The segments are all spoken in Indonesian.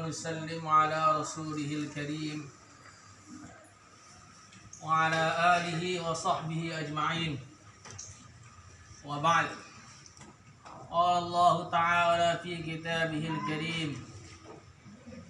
ونسلم على رسوله الكريم وعلى آله وصحبه أجمعين وبعد. قال الله تعالى في كتابه الكريم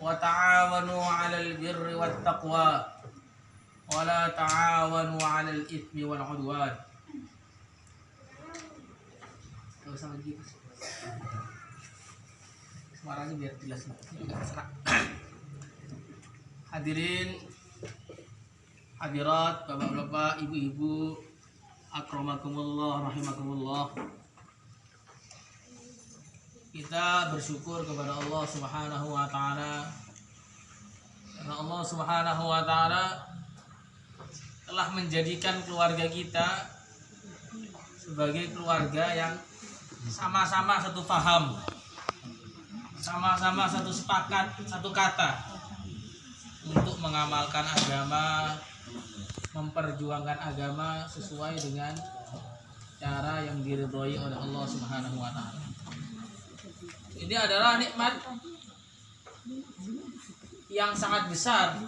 وتعاونوا على البر والتقوى ولا تعاونوا على الإثم والعدوان. Suaranya biar jelas. Hadirin, hadirat, bapak-bapak, ibu-ibu, akramakumullah, rahimakumullah. Kita bersyukur kepada Allah Subhanahu wa taala karena Allah Subhanahu wa taala telah menjadikan keluarga kita sebagai keluarga yang sama-sama satu paham, sama-sama satu sepakat, satu kata untuk mengamalkan agama, memperjuangkan agama sesuai dengan cara yang diridhoi oleh Allah Subhanahu wa taala. Ini adalah nikmat yang sangat besar,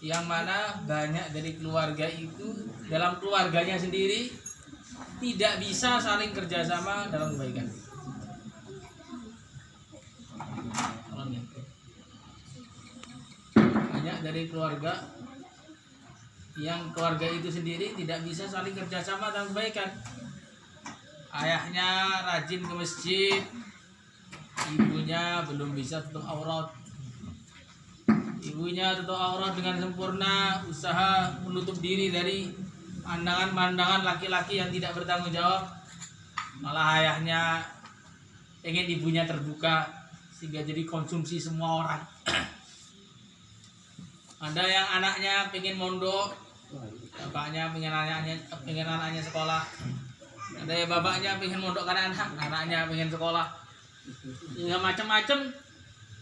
yang mana banyak dari keluarga itu dalam keluarganya sendiri tidak bisa saling kerjasama dalam kebaikan. Banyak dari keluarga yang keluarga itu sendiri tidak bisa saling kerjasama dalam kebaikan. Ayahnya rajin ke masjid, ibunya belum bisa tutup aurat. Ibunya tutup aurat dengan sempurna, usaha menutup diri dari pandangan-pandangan laki-laki yang tidak bertanggung jawab. Malah ayahnya ingin ibunya terbuka sehingga jadi konsumsi semua orang. Ada yang anaknya pengen mondok, bapaknya pengen anaknya sekolah. Ada yang bapaknya pengen mondokkan anaknya pengen sekolah. Ya macam-macam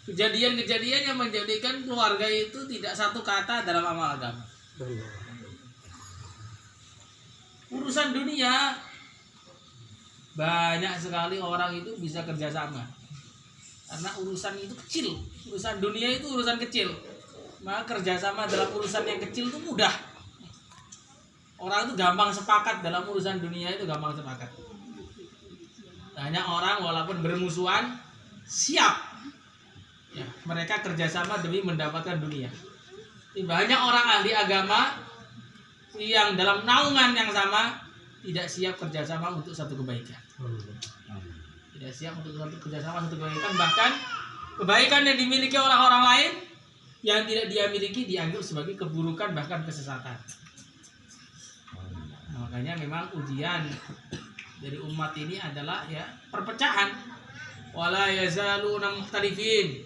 kejadian-kejadian yang menjadikan keluarga itu tidak satu kata dalam amal agama. Urusan dunia banyak sekali orang itu bisa kerjasama karena urusan itu kecil. Urusan dunia itu urusan kecil, maka kerjasama dalam urusan yang kecil itu mudah. Orang itu gampang sepakat dalam urusan dunia, itu gampang sepakat. Banyak orang walaupun bermusuhan siap ya, mereka kerjasama demi mendapatkan dunia. Banyak orang ahli agama yang dalam naungan yang sama tidak siap kerjasama untuk satu kebaikan. Tidak siap untuk satu kerjasama satu kebaikan. Bahkan kebaikan yang dimiliki oleh orang lain yang tidak dia miliki dianggap sebagai keburukan, bahkan kesesatan. Nah, makanya memang ujian dari umat ini adalah ya perpecahan. Wala yazaluna mukhtalifin.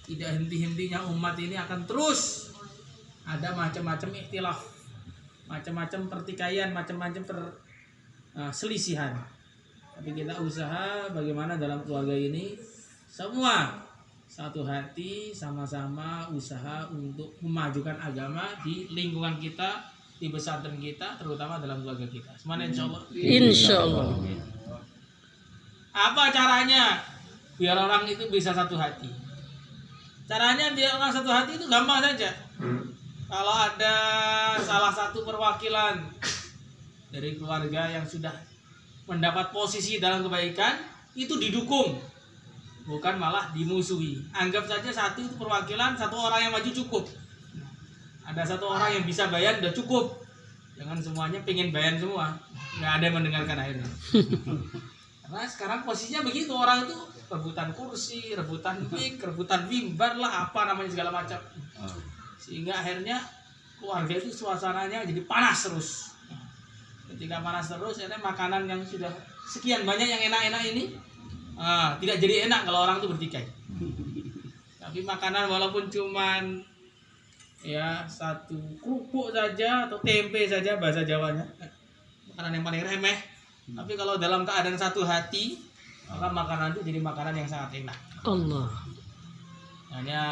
Tidak henti-hentinya umat ini akan terus ada macam-macam ikhtilaf, macam-macam pertikaian, macam-macam selisihan. Tapi kita usaha bagaimana dalam keluarga ini semua satu hati, sama-sama usaha untuk memajukan agama di lingkungan kita, di pesantren kita, terutama dalam keluarga kita. Semuanya insyaallah. Insyaallah. Apa caranya biar orang itu bisa satu hati? Caranya biar orang satu hati itu gampang saja. Kalau ada salah satu perwakilan dari keluarga yang sudah mendapat posisi dalam kebaikan, itu didukung, bukan malah dimusuhi. Anggap saja satu itu perwakilan, satu orang yang maju cukup. Ada satu orang yang bisa bayan udah cukup. Jangan semuanya pengen bayan semua, nggak ada yang mendengarkan akhirnya. Karena sekarang posisinya begitu, orang itu rebutan kursi, rebutan mic, rebutan mimbar lah, apa namanya segala macam. Sehingga akhirnya keluarga itu suasananya jadi panas terus. Ketika panas terus, akhirnya makanan yang sudah sekian banyak yang enak-enak ini tidak jadi enak kalau orang itu bertikai. Tapi makanan walaupun cuman ya satu kerupuk saja atau tempe saja bahasa Jawanya, makanan yang paling remeh. Tapi kalau dalam keadaan satu hati, maka makanan itu jadi makanan yang sangat enak. Allah. Hanya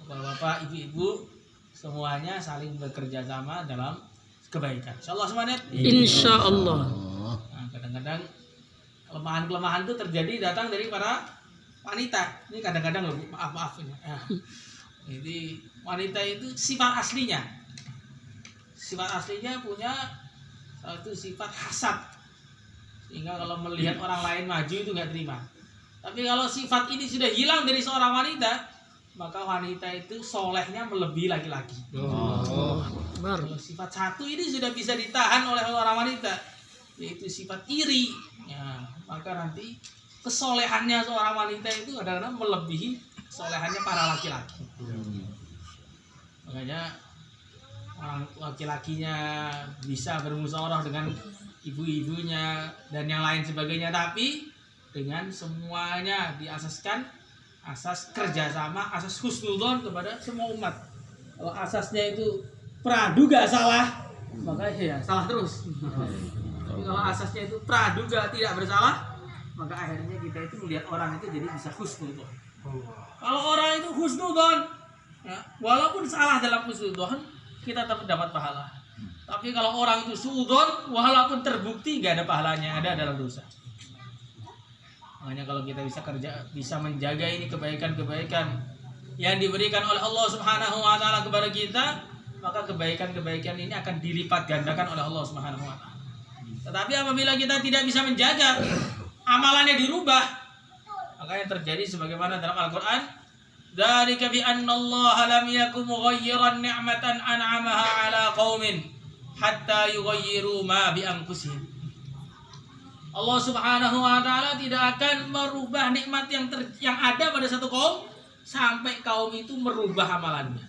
bapak-bapak, ibu-ibu semuanya saling bekerja sama dalam kebaikan. Insyaallah semuanya. Insyaallah. Nah, kadang-kadang kelemahan-kelemahan itu terjadi datang dari para wanita ini kadang-kadang loh, maaf ini. Ya. Jadi wanita itu sifat aslinya punya satu sifat hasad, sehingga kalau melihat orang lain maju itu nggak terima. Tapi kalau sifat ini sudah hilang dari seorang wanita, maka wanita itu solehnya melebihi laki-laki. Kalau sifat satu ini sudah bisa ditahan oleh orang wanita, yaitu sifat iri, ya, maka nanti kesolehannya seorang wanita itu kadang-kadang melebihi kesolehannya para laki-laki. Makanya orang laki-lakinya bisa bermusyawarah dengan ibu-ibunya dan yang lain sebagainya, tapi dengan semuanya diasaskan asas kerjasama, asas husnudzon kepada semua umat. Kalau asasnya itu praduga salah, maka ya salah terus. Tapi kalau asasnya itu praduga tidak bersalah, maka akhirnya kita itu melihat orang itu jadi bisa husnudzon. Kalau orang itu husnudzon, ya, walaupun salah dalam husnudzon, kita tetap dapat pahala. Tapi kalau orang itu suudzon, walaupun terbukti nggak ada pahalanya, ada dalam dosa. Makanya kalau kita bisa menjaga ini kebaikan-kebaikan yang diberikan oleh Allah Subhanahu wa taala kepada kita, maka kebaikan-kebaikan ini akan dilipat gandakan oleh Allah Subhanahu wa taala. Tetapi apabila kita tidak bisa menjaga, amalannya dirubah, maka yang terjadi sebagaimana dalam Al-Qur'an, dzalika bi anna Allah lam yakum mughayyiran ni'matan an'amaha 'ala qaumin hatta yughayyiru ma bi anfusihim. Allah Subhanahu wa taala tidak akan merubah nikmat yang ada pada satu kaum sampai kaum itu merubah amalannya.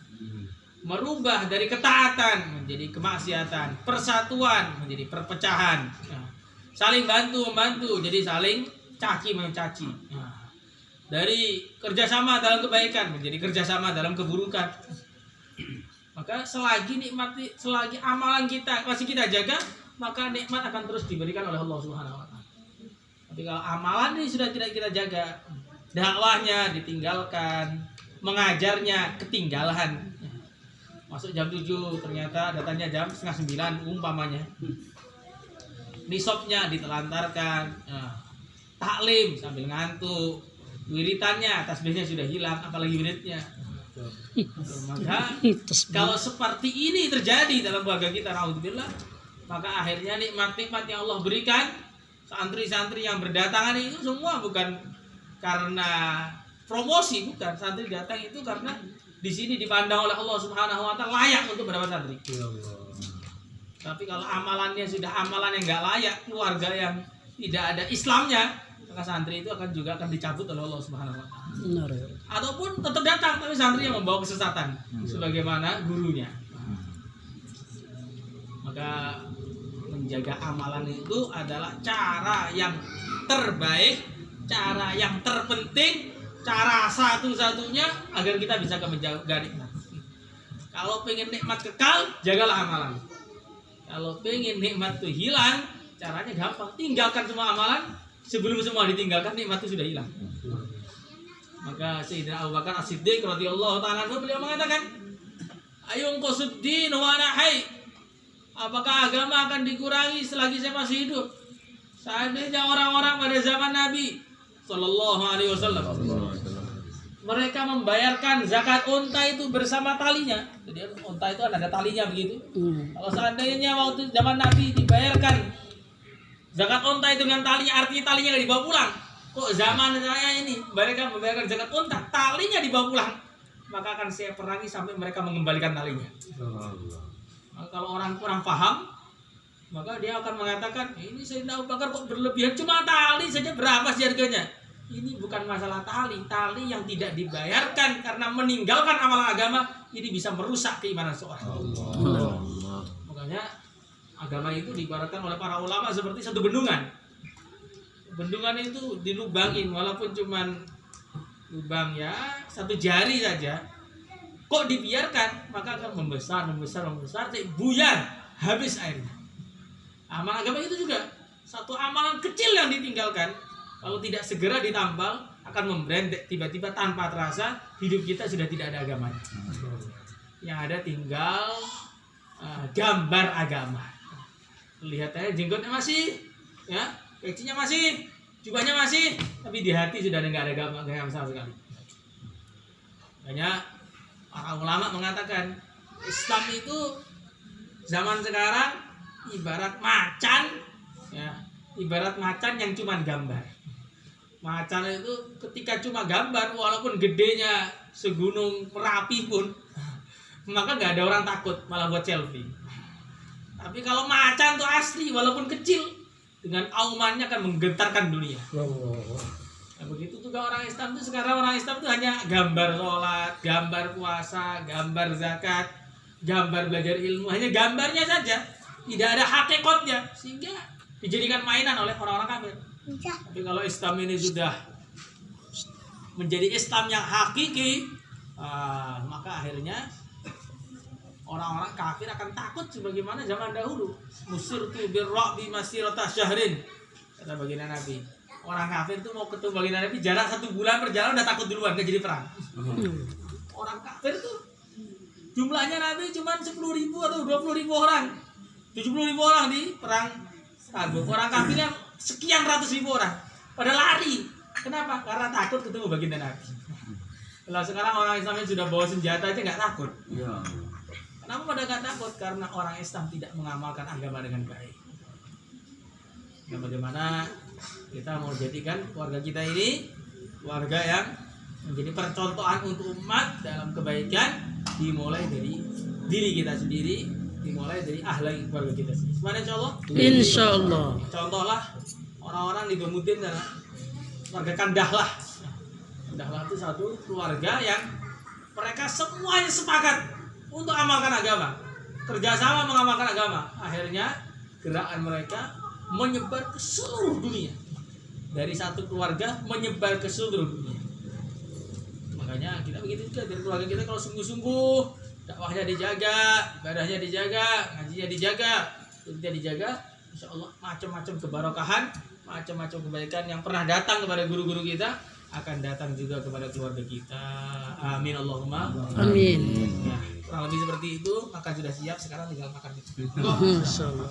Merubah dari ketaatan menjadi kemaksiatan, persatuan menjadi perpecahan. Nah, saling bantu-membantu jadi saling caci-mencaci. Nah, dari kerjasama dalam kebaikan menjadi kerjasama dalam keburukan. Maka selagi amalan kita masih kita jaga, maka nikmat akan terus diberikan oleh Allah Subhanahu wa taala. Tapi kalau amalan ini sudah tidak kita jaga, dakwahnya ditinggalkan, mengajarnya ketinggalan. Masuk jam 7 ternyata datanya jam 8:30 umpamanya. Nisabnya ditelantarkan, taklim sambil ngantuk, wiritannya tasbihnya sudah hilang, apalagi wiridnya. Maka kalau seperti ini terjadi dalam keluarga kita, naudzubillah, maka akhirnya nikmat-nikmat yang Allah berikan, santri-santri yang berdatangan itu semua bukan karena promosi, bukan. Santri datang itu karena di sini dipandang oleh Allah Subhanahu wa taala layak untuk mendapat santri. Tapi kalau amalannya sudah amalan yang enggak layak, keluarga yang tidak ada Islamnya, maka santri itu akan dicabut oleh Allah Subhanahu wa taala. Ataupun tetap datang tapi santri yang membawa kesesatan sebagaimana gurunya. Maka menjaga amalan itu adalah cara yang terbaik, cara yang terpenting, cara satu-satunya agar kita bisa menjaga nikmat. Kalau pengen nikmat kekal, jagalah amalan. Kalau pengen nikmat itu hilang, caranya gampang, tinggalkan semua amalan. Sebelum semua ditinggalkan, nikmat itu sudah hilang. Maka Sayyidina Abu Bakar As-Siddiq radhiyallahu ta'ala anhu beliau mengatakan, "Ayung qasuddin wa ana hayy." Apakah agama akan dikurangi selagi saya masih hidup? Seandainya orang-orang pada zaman Nabi Sallallahu Alaihi Wasallam mereka membayarkan zakat unta itu bersama talinya. Jadi unta itu ada talinya begitu. Kalau seandainya waktu zaman Nabi dibayarkan zakat unta itu dengan talinya, artinya talinya nggak dibawa pulang. Kok zaman saya ini mereka membayarkan zakat unta, talinya dibawa pulang, maka akan saya perangi sampai mereka mengembalikan talinya. Kalau orang kurang paham, maka dia akan mengatakan, ini Sayyidina Abu Bakar kok berlebihan, cuma tali saja berapa sih harganya? Ini bukan masalah tali yang tidak dibayarkan karena meninggalkan amalan agama, ini bisa merusak keimanan seorang. Makanya agama itu diibaratkan oleh para ulama seperti satu bendungan. Bendungan itu dilubangin, walaupun cuma lubang ya 1 jari saja. Kok dibiarkan, maka akan membesar, buyar, habis airnya. Amal agama itu juga satu amalan kecil yang ditinggalkan, kalau tidak segera ditambal akan membrandek, tiba-tiba tanpa terasa hidup kita sudah tidak ada agamanya. Yang ada tinggal gambar agama. Lihat aja jenggotnya masih, ya, pecinya masih, jubahnya masih, tapi di hati sudah nggak ada gaya sama sekali. Banyak para ulama mengatakan Islam itu zaman sekarang ibarat macan, ya, ibarat macan yang cuma gambar. Macan itu ketika cuma gambar, walaupun gedenya segunung Merapi pun, maka nggak ada orang takut, malah buat selfie. Tapi kalau macan tuh asli, walaupun kecil, dengan aumannya akan menggentarkan dunia. Nah, begitu juga orang Islam itu sekarang, orang Islam itu hanya gambar sholat, gambar puasa, gambar zakat, gambar belajar ilmu, hanya gambarnya saja, tidak ada hakikatnya, sehingga dijadikan mainan oleh orang-orang kafir. Tapi kalau Islam ini sudah menjadi Islam yang hakiki, maka akhirnya orang-orang kafir akan takut sebagaimana zaman dahulu. Musirtu birra'bi masirata syahrin, kata baginda Nabi. Orang kafir itu mau ketemu baginda Nabi jarak 1 bulan perjalanan udah takut duluan, gak jadi perang. Orang kafir itu jumlahnya Nabi cuma 10.000 atau 20.000 orang, 70.000 orang di perang Tabuk. Orang kafir yang sekian ratus ribu orang pada lari. Kenapa? Karena takut ketemu baginda Nabi. Kalau sekarang orang Islam yang sudah bawa senjata aja nggak takut. Kenapa pada nggak takut? Karena orang Islam tidak mengamalkan agama dengan baik. Nah, bagaimana kita mau jadikan keluarga kita ini keluarga yang menjadi percontohan untuk umat dalam kebaikan, dimulai dari diri kita sendiri, dimulai dari ahli keluarga kita sendiri. Semuanya insya Allah. Contohlah orang-orang di Gemudin dan keluarga Kandahlah. Kandahlah itu satu keluarga yang mereka semuanya sepakat untuk amalkan agama, kerjasama mengamalkan agama. Akhirnya gerakan mereka menyebar ke seluruh dunia. Dari satu keluarga menyebar ke seluruh dunia. Makanya kita begitu juga dari keluarga kita, kalau sungguh-sungguh dakwahnya dijaga, ibadahnya dijaga, ngajinya dijaga, kita dijaga, insya Allah macam-macam kebarokahan, macam-macam kebaikan yang pernah datang kepada guru-guru kita akan datang juga kepada keluarga kita. Amin Allahumma amin. Ya, kurang lebih seperti itu. Maka sudah siap, sekarang tinggal makan. Insyaallah.